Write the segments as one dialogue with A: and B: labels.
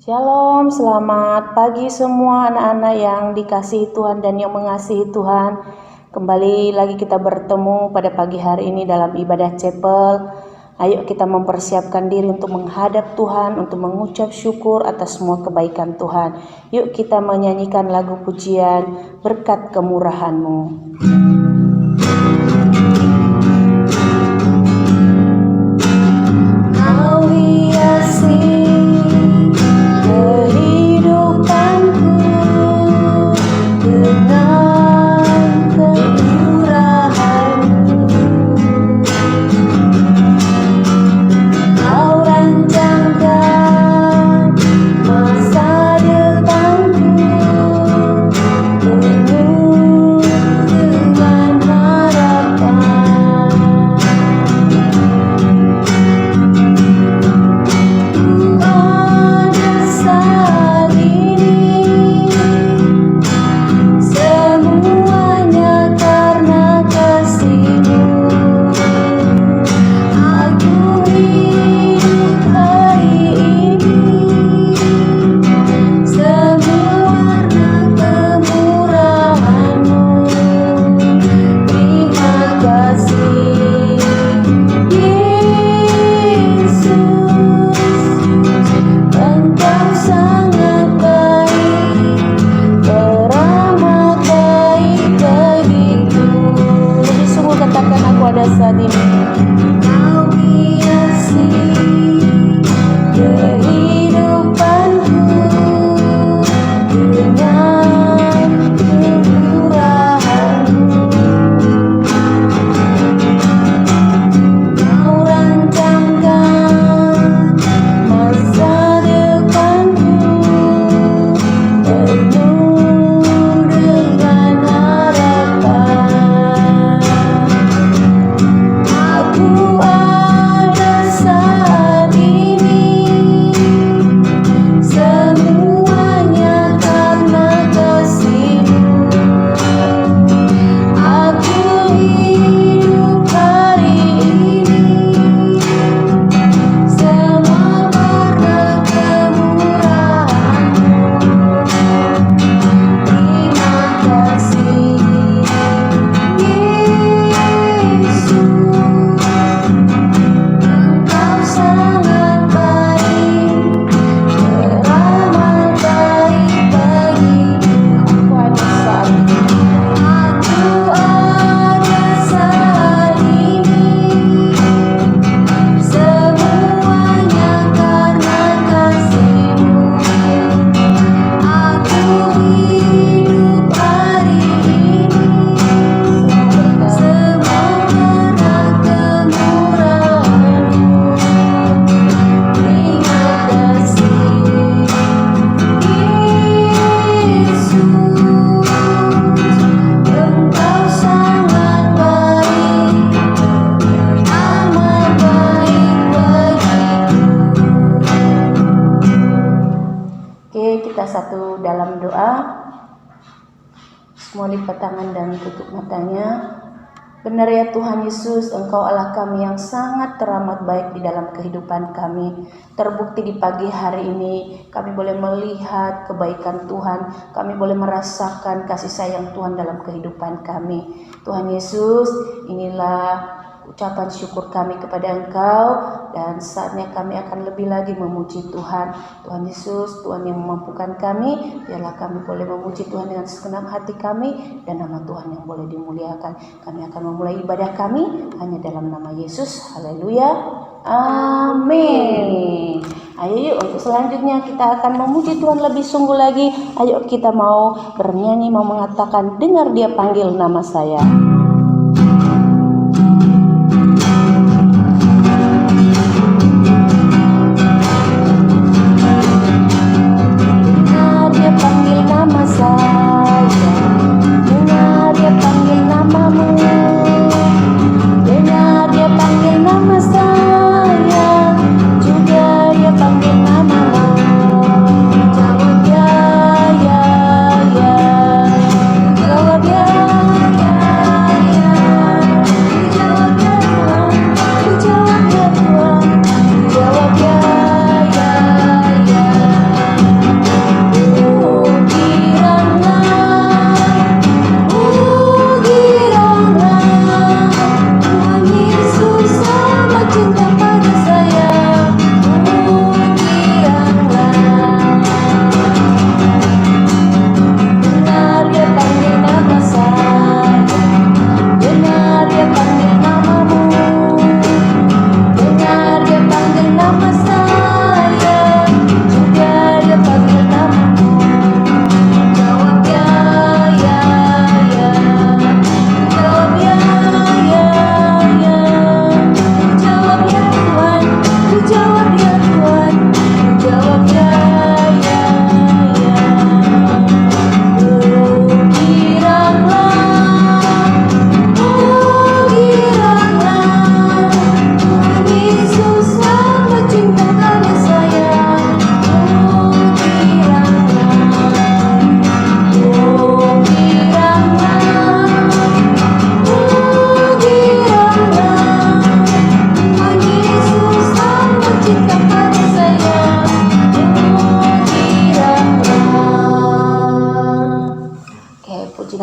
A: Shalom, selamat pagi semua anak-anak yang dikasihi Tuhan dan yang mengasihi Tuhan. Kembali lagi kita bertemu pada pagi hari ini dalam ibadah chapel. Ayo kita mempersiapkan diri untuk menghadap Tuhan, untuk mengucap syukur atas semua kebaikan Tuhan. Yuk kita menyanyikan lagu pujian Berkat Kemurahan-Mu. Kau hiasi satu dalam doa. Semua lipat tangan dan tutup matanya. Benar ya Tuhan Yesus, Engkau Allah kami yang sangat teramat baik di dalam kehidupan kami. Terbukti di pagi hari ini kami boleh melihat kebaikan Tuhan, kami boleh merasakan kasih sayang Tuhan dalam kehidupan kami. Tuhan Yesus, inilah ucapan syukur kami kepada Engkau, dan saatnya kami akan lebih lagi memuji Tuhan. Tuhan Yesus, Tuhan yang memampukan kami, biarlah kami boleh memuji Tuhan dengan segenap hati kami, dan nama Tuhan yang boleh dimuliakan. Kami akan memulai ibadah kami hanya dalam nama Yesus. Haleluya, amin. Ayo yuk, untuk selanjutnya kita akan memuji Tuhan lebih sungguh lagi. Ayo kita mau bernyanyi, mau mengatakan, dengar Dia panggil nama saya.
B: Jawab ya, ya.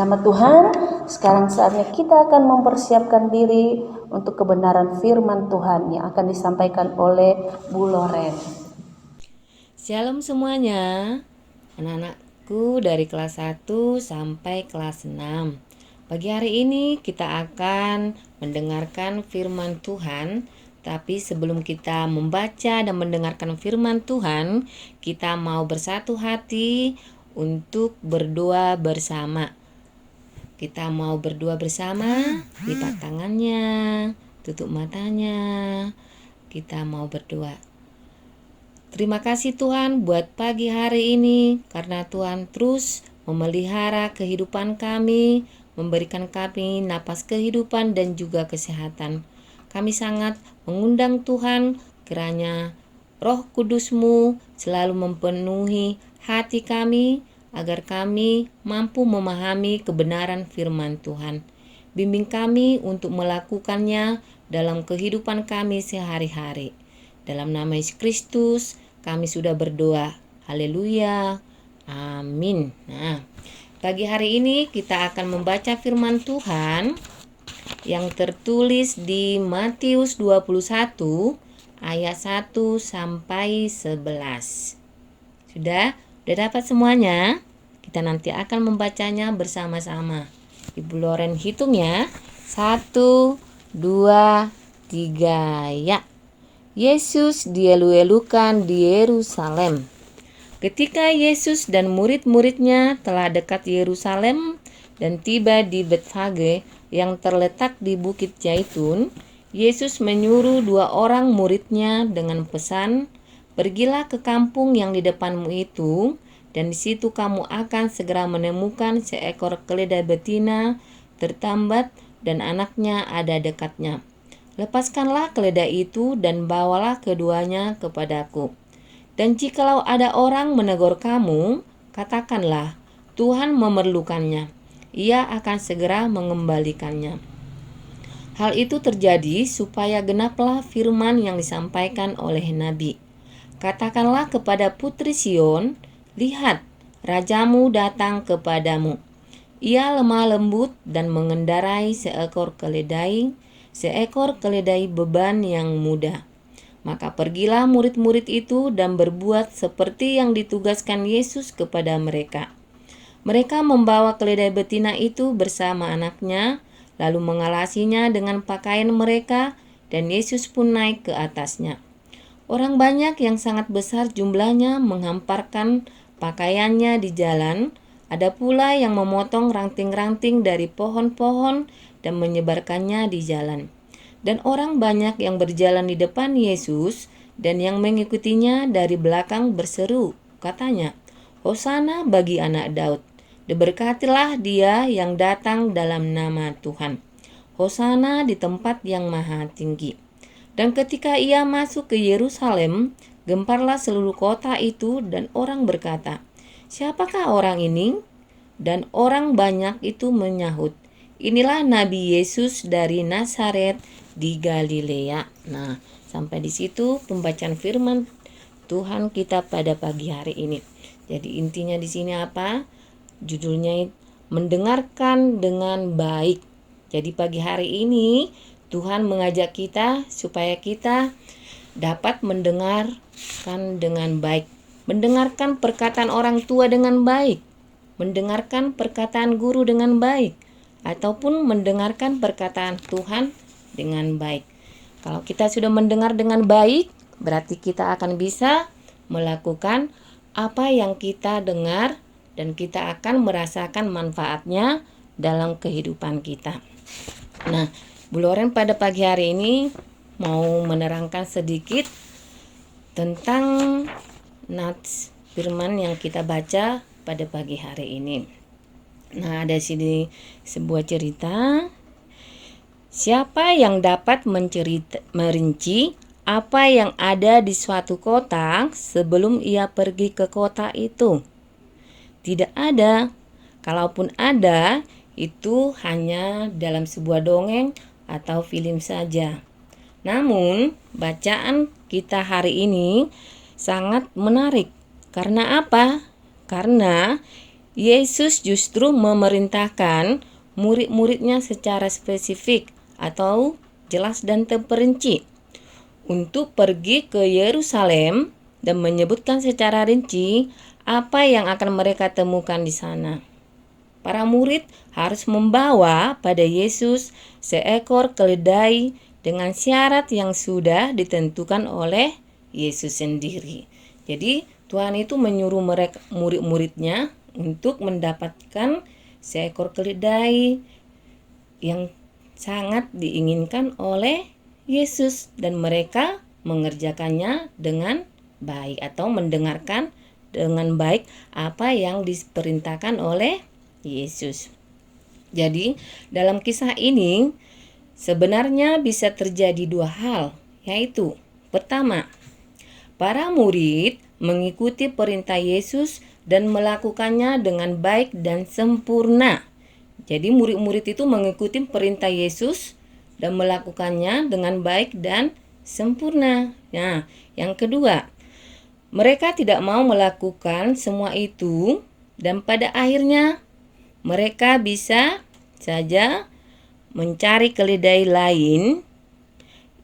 A: bersama Tuhan. Sekarang saatnya kita akan mempersiapkan diri untuk kebenaran firman Tuhan yang akan disampaikan oleh Bu Loren.
B: Shalom semuanya, anak-anakku dari kelas 1 sampai kelas 6. Pagi hari ini kita akan mendengarkan firman Tuhan. Tapi sebelum kita membaca dan mendengarkan firman Tuhan, kita mau bersatu hati untuk berdoa bersama. Kita mau berdoa bersama, lipat tangannya, tutup matanya. Kita mau berdoa. Terima kasih Tuhan buat pagi hari ini, karena Tuhan terus memelihara kehidupan kami, memberikan kami napas kehidupan dan juga kesehatan. Kami sangat mengundang Tuhan, kiranya Roh Kudus-Mu selalu memenuhi hati kami, agar kami mampu memahami kebenaran firman Tuhan. Bimbing kami untuk melakukannya dalam kehidupan kami sehari-hari. Dalam nama Yesus Kristus, kami sudah berdoa. Haleluya. Amin. Nah, pagi hari ini kita akan membaca firman Tuhan yang tertulis di Matius 21 ayat 1 sampai 11. Sudah dapat semuanya? Kita nanti akan membacanya bersama-sama. Ibu Loren hitung ya. 1, 2, 3, ya. Yesus dielu-elukan di Yerusalem. Ketika Yesus dan murid-muridnya telah dekat Yerusalem dan tiba di Betfage yang terletak di Bukit Zaitun, Yesus menyuruh 2 orang muridnya dengan pesan, "Pergilah ke kampung yang di depanmu itu, dan di situ kamu akan segera menemukan seekor keledai betina tertambat dan anaknya ada dekatnya. Lepaskanlah keledai itu dan bawalah keduanya kepadaku. Dan jikalau ada orang menegur kamu, katakanlah, Tuhan memerlukannya. Ia akan segera mengembalikannya." Hal itu terjadi supaya genaplah firman yang disampaikan oleh Nabi. "Katakanlah kepada putri Sion, lihat, rajamu datang kepadamu. Ia lemah lembut dan mengendarai seekor keledai beban yang mudah." Maka pergilah murid-murid itu dan berbuat seperti yang ditugaskan Yesus kepada mereka. Mereka membawa keledai betina itu bersama anaknya, lalu mengalasinya dengan pakaian mereka, dan Yesus pun naik ke atasnya. Orang banyak yang sangat besar jumlahnya menghamparkan pakaiannya di jalan. Ada pula yang memotong ranting-ranting dari pohon-pohon dan menyebarkannya di jalan. Dan orang banyak yang berjalan di depan Yesus dan yang mengikutinya dari belakang berseru, katanya, "Hosana bagi anak Daud. Diberkatilah dia yang datang dalam nama Tuhan. Hosana di tempat yang maha tinggi." Dan ketika ia masuk ke Yerusalem, gemparlah seluruh kota itu dan orang berkata, "Siapakah orang ini?" Dan orang banyak itu menyahut, "Inilah Nabi Yesus dari Nazaret di Galilea." Nah, sampai di situ pembacaan firman Tuhan kita pada pagi hari ini. Jadi intinya di sini apa? Judulnya mendengarkan dengan baik. Jadi pagi hari ini Tuhan mengajak kita supaya kita dapat mendengarkan dengan baik. Mendengarkan perkataan orang tua dengan baik. Mendengarkan perkataan guru dengan baik. Ataupun mendengarkan perkataan Tuhan dengan baik. Kalau kita sudah mendengar dengan baik, berarti kita akan bisa melakukan apa yang kita dengar dan kita akan merasakan manfaatnya dalam kehidupan kita. Nah, Bu Loren pada pagi hari ini mau menerangkan sedikit tentang nats firman yang kita baca pada pagi hari ini. Nah, ada sini sebuah cerita. Siapa yang dapat merinci apa yang ada di suatu kota sebelum ia pergi ke kota itu? Tidak ada. Kalaupun ada, itu hanya dalam sebuah dongeng atau film saja. Namun, bacaan kita hari ini sangat menarik. Karena apa? Karena Yesus justru memerintahkan murid-muridnya secara spesifik atau jelas dan terperinci untuk pergi ke Yerusalem dan menyebutkan secara rinci apa yang akan mereka temukan di sana. Para murid harus membawa pada Yesus seekor keledai dengan syarat yang sudah ditentukan oleh Yesus sendiri. Jadi Tuhan itu menyuruh mereka murid-muridnya untuk mendapatkan seekor keledai yang sangat diinginkan oleh Yesus dan mereka mengerjakannya dengan baik atau mendengarkan dengan baik apa yang diperintahkan oleh Yesus. Jadi, dalam kisah ini sebenarnya bisa terjadi dua hal, yaitu pertama, para murid mengikuti perintah Yesus dan melakukannya dengan baik dan sempurna. Jadi murid-murid itu mengikuti perintah Yesus dan melakukannya dengan baik dan sempurna. Nah, yang kedua, mereka tidak mau melakukan semua itu dan pada akhirnya mereka bisa saja mencari keledai lain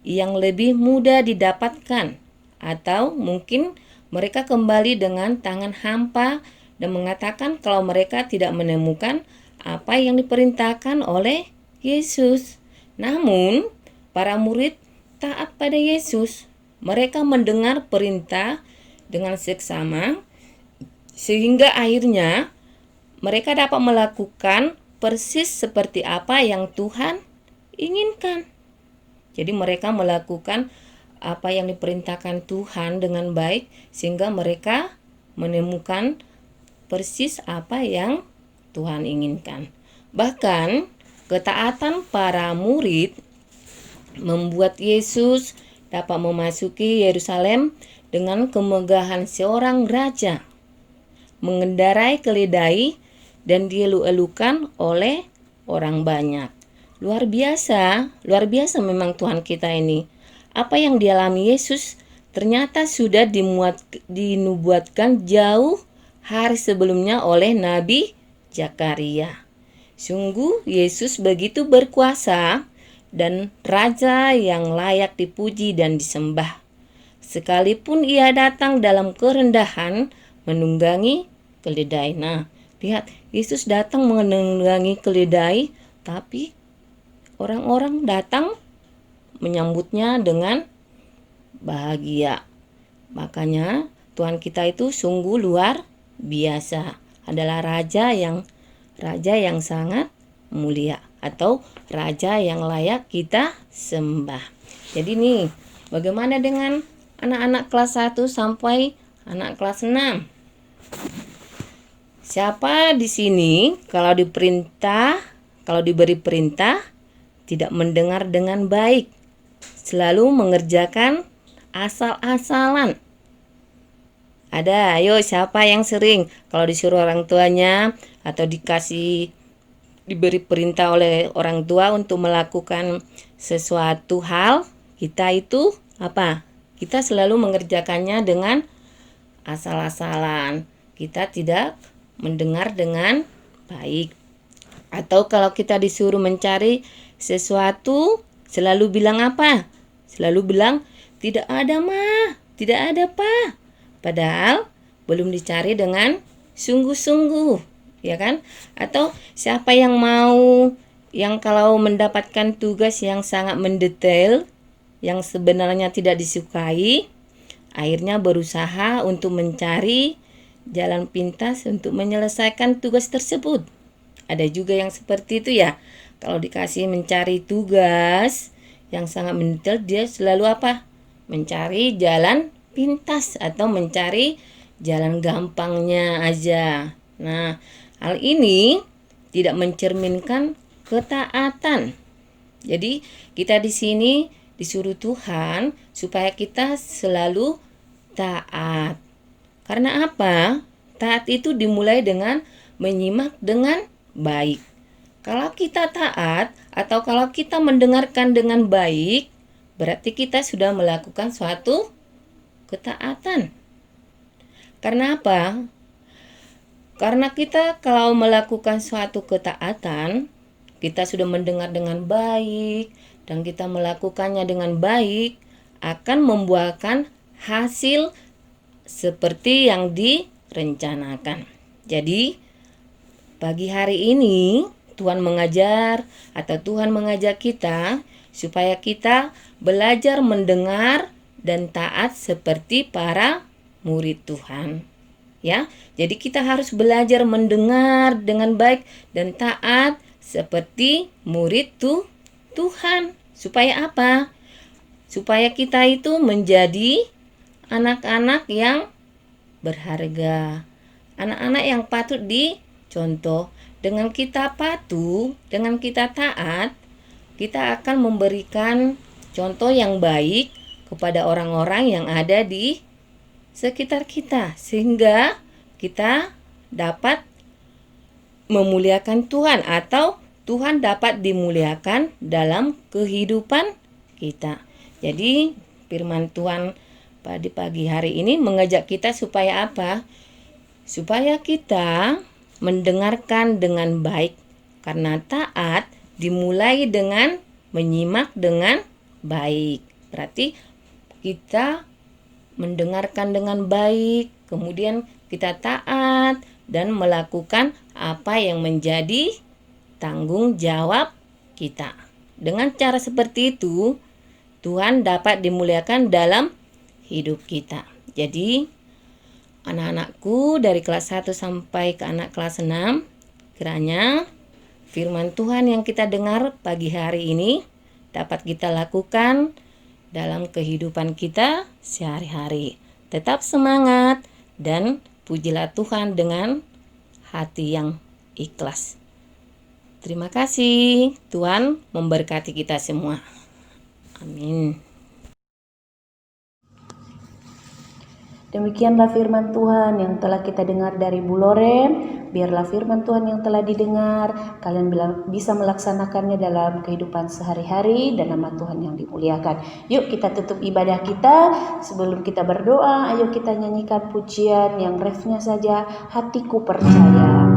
B: yang lebih mudah didapatkan, atau mungkin mereka kembali dengan tangan hampa dan mengatakan kalau mereka tidak menemukan apa yang diperintahkan oleh Yesus. Namun, para murid taat pada Yesus. Mereka mendengar perintah dengan seksama sehingga akhirnya mereka dapat melakukan persis seperti apa yang Tuhan inginkan. Jadi mereka melakukan apa yang diperintahkan Tuhan dengan baik sehingga mereka menemukan persis apa yang Tuhan inginkan. Bahkan ketaatan para murid membuat Yesus dapat memasuki Yerusalem dengan kemegahan seorang raja, mengendarai keledai dan dielu-elukan oleh orang banyak. Luar biasa memang Tuhan kita ini. Apa yang dialami Yesus ternyata sudah dinubuatkan jauh hari sebelumnya oleh Nabi Zakaria. Sungguh Yesus begitu berkuasa dan raja yang layak dipuji dan disembah. Sekalipun ia datang dalam kerendahan menunggangi keledai. Nah, lihat, Yesus datang menunggangi keledai, tapi orang-orang datang menyambutnya dengan bahagia. Makanya Tuhan kita itu sungguh luar biasa. Adalah raja yang sangat mulia atau raja yang layak kita sembah. Jadi nih, bagaimana dengan anak-anak kelas 1 sampai anak kelas 6? Siapa di sini kalau diberi perintah tidak mendengar dengan baik, selalu mengerjakan asal-asalan? Ada, ayo siapa yang sering kalau disuruh orang tuanya atau diberi perintah oleh orang tua untuk melakukan sesuatu hal, kita itu apa? Kita selalu mengerjakannya dengan asal-asalan. Kita tidak mendengar dengan baik. Atau kalau kita disuruh mencari sesuatu, selalu bilang apa? Selalu bilang, tidak ada Ma, tidak ada Pa. Padahal belum dicari dengan sungguh-sungguh, ya kan? Atau siapa yang kalau mendapatkan tugas yang sangat mendetail, yang sebenarnya tidak disukai, akhirnya berusaha untuk mencari jalan pintas untuk menyelesaikan tugas tersebut. Ada juga yang seperti itu ya. Kalau dikasih mencari tugas yang sangat mendetail, dia selalu apa? Mencari jalan pintas atau mencari jalan gampangnya aja. Nah, hal ini tidak mencerminkan ketaatan. Jadi, kita di sini disuruh Tuhan supaya kita selalu taat. Karena apa? Taat itu dimulai dengan menyimak dengan baik. Kalau kita taat atau kalau kita mendengarkan dengan baik, berarti kita sudah melakukan suatu ketaatan. Karena apa? Karena kita kalau melakukan suatu ketaatan, kita sudah mendengar dengan baik dan kita melakukannya dengan baik, akan membuahkan hasil seperti yang direncanakan. Jadi, pagi hari ini Tuhan mengajar atau Tuhan mengajak kita supaya kita belajar mendengar dan taat seperti para murid Tuhan. Ya, jadi kita harus belajar mendengar dengan baik dan taat seperti murid Tuhan. Supaya apa? Supaya kita itu menjadi anak-anak yang berharga, anak-anak yang patut dicontoh. Dengan kita patuh, dengan kita taat, kita akan memberikan contoh yang baik kepada orang-orang yang ada di sekitar kita, sehingga kita dapat memuliakan Tuhan atau Tuhan dapat dimuliakan dalam kehidupan kita. Jadi firman Tuhan pada pagi hari ini mengajak kita supaya apa? Supaya kita mendengarkan dengan baik, karena taat dimulai dengan menyimak dengan baik. Berarti kita mendengarkan dengan baik, kemudian kita taat dan melakukan apa yang menjadi tanggung jawab kita. Dengan cara seperti itu, Tuhan dapat dimuliakan dalam hidup kita. Jadi, anak-anakku dari kelas 1 sampai ke anak kelas 6, kiranya firman Tuhan yang kita dengar pagi hari ini dapat kita lakukan dalam kehidupan kita sehari-hari. Tetap semangat dan pujilah Tuhan dengan hati yang ikhlas. Terima kasih. Tuhan memberkati kita semua. Amin.
A: Demikianlah firman Tuhan yang telah kita dengar dari Bu Loren. Biarlah firman Tuhan yang telah didengar, kalian bisa melaksanakannya dalam kehidupan sehari-hari dan nama Tuhan yang dimuliakan. Yuk kita tutup ibadah kita. Sebelum kita berdoa, ayo kita nyanyikan pujian yang refnya saja, Hatiku Percaya.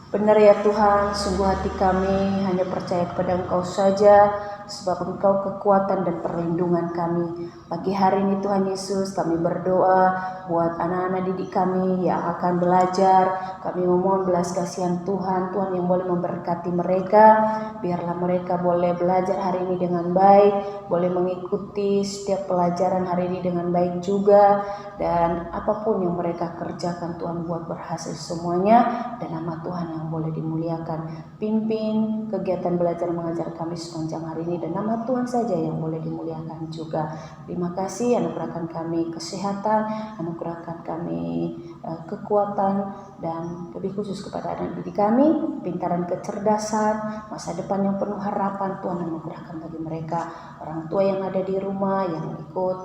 A: Benar ya Tuhan, sungguh hati kami hanya percaya kepada Engkau saja, sebab Engkau kekuatan dan perlindungan kami. Pagi hari ini Tuhan Yesus, kami berdoa buat anak-anak didik kami yang akan belajar. Kami memohon belas kasihan Tuhan, Tuhan yang boleh memberkati mereka. Biarlah mereka boleh belajar hari ini dengan baik, boleh mengikuti setiap pelajaran hari ini dengan baik juga. Dan apapun yang mereka kerjakan Tuhan buat berhasil semuanya, dan nama Tuhan yang boleh dimuliakan. Pimpin kegiatan belajar mengajar kami sepanjang hari ini, dan nama Tuhan saja yang boleh dimuliakan juga. Terima kasih, anugerahkan kami kesehatan, anugerahkan kami kekuatan, dan lebih khusus kepada anak didik kami, pintaran kecerdasan, masa depan yang penuh harapan. Tuhan anugerahkan bagi mereka, orang tua yang ada di rumah yang ikut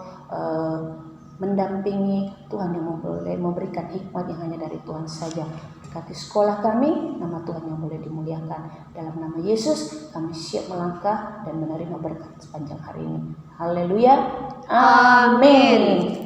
A: mendampingi, Tuhan yang boleh memberikan hikmat yang hanya dari Tuhan saja. Berkati sekolah kami, nama Tuhan yang boleh dimuliakan. Dalam nama Yesus kami siap melangkah dan menerima berkat sepanjang hari ini. Haleluya, amin.